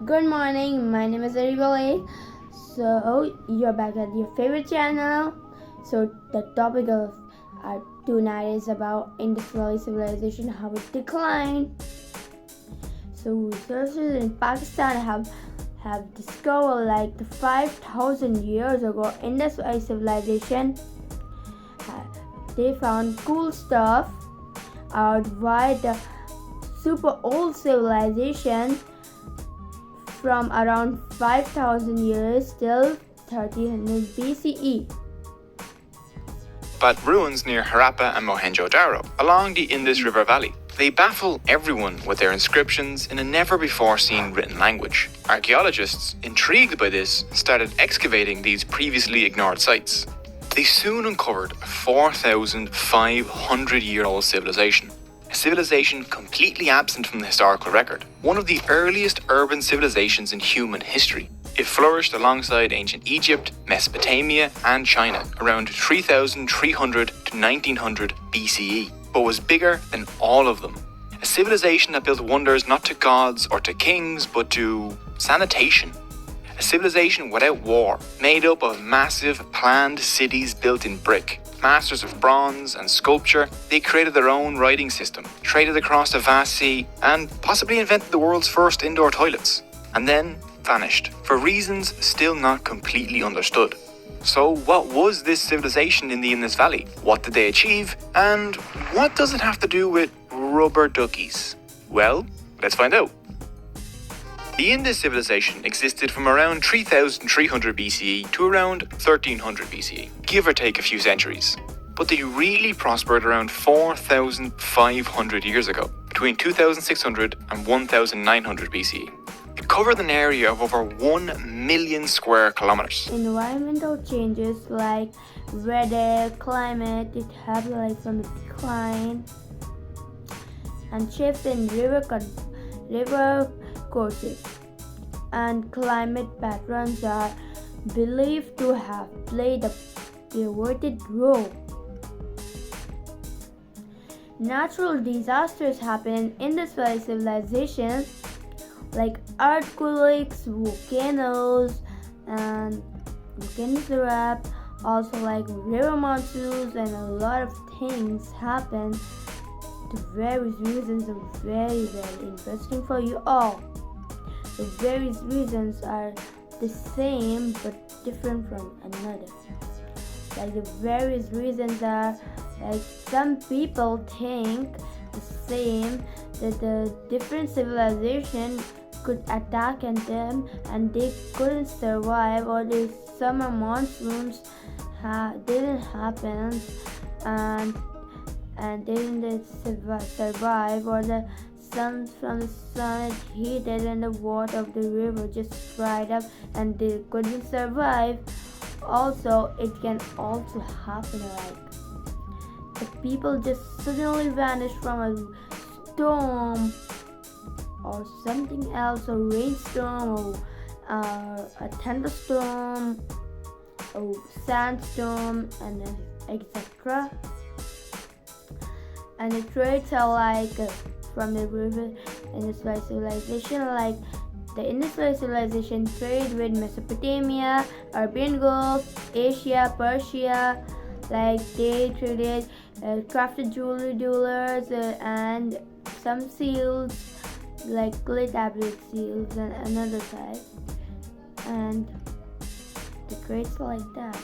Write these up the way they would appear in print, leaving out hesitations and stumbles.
Good morning, my name is Aribale. So you're back at your favorite channel. So the topic of our tonight is about Indus Valley civilization, how it declined. So researchers in Pakistan have discovered like the 5,000 years ago Indus Valley civilization. They found cool stuff out why the super old civilization from around 5,000 years till 1300 BCE. But ruins near Harappa and Mohenjo-Daro along the Indus River Valley. They baffle everyone with their inscriptions in a never-before-seen written language. Archaeologists, intrigued by this, started excavating these previously ignored sites. They soon uncovered a 4,500-year-old civilization. A civilization completely absent from the historical record. One of the earliest urban civilizations in human history. It flourished alongside ancient Egypt, Mesopotamia, and China around 3,300 to 1900 BCE, but was bigger than all of them. A civilization that built wonders not to gods or to kings, but to sanitation. A civilization without war, made up of massive planned cities built in brick. Masters of bronze and sculpture, they created their own writing system, traded across a vast sea, and possibly invented the world's first indoor toilets. And then vanished, for reasons still not completely understood. So what was this civilization in the Indus Valley? What did they achieve? And what does it have to do with rubber duckies? Well, let's find out. The Indus civilization existed from around 3,300 BCE to around 1300 BCE, give or take a few centuries. But they really prospered around 4,500 years ago, between 2,600 and 1,900 BCE. It covered an area of over 1 million square kilometers. Environmental changes like weather, climate, it happened like from the decline, and shifts in river courses and climate patterns are believed to have played a pivotal role. Natural disasters happen in Indus Valley civilization, like earthquakes, volcanoes, and volcanoes erupt. Also, like river monsoons, and a lot of things happen. The various reasons are very interesting for you all. The various reasons are the same but different from another. Like the various reasons are like some people think the same, that the different civilization could attack at them and they couldn't survive, or the summer monsoons didn't happen and they didn't survive, or the sun from the sun heated and the water of the river just dried up and they couldn't survive. Also, it can also happen like the people just suddenly vanish from a storm or something else, a rainstorm or a thunderstorm or sandstorm and etc. And the traits are like from the river Indus Valley civilization, like the Indus Valley civilization trade with Mesopotamia, Arabian Gulf, Asia, Persia. Like they traded crafted jewelers and some seals, like clay tablet seals and another type. And the traits are like that.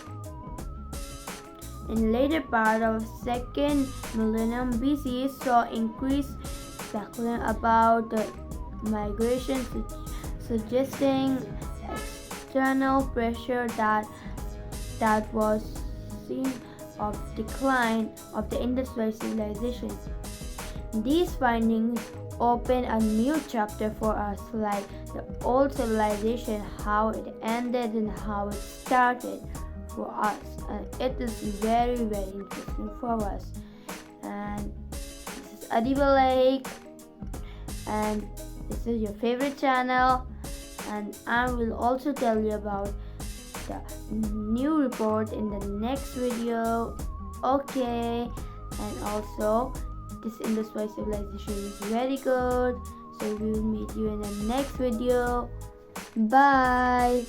In later part of 2nd millennium BC saw increased speculation about the migration, suggesting external pressure that was seen of decline of the Indus Valley civilization. These findings open a new chapter for us, like the old civilization, how it ended and how it started for us, and it is very interesting for us. And this is Adiba Lake, and this is your favorite channel, and I will also tell you about the new report in the next video. Okay, and also this Indus Valley civilization is very good, so we will meet you in the next video. Bye.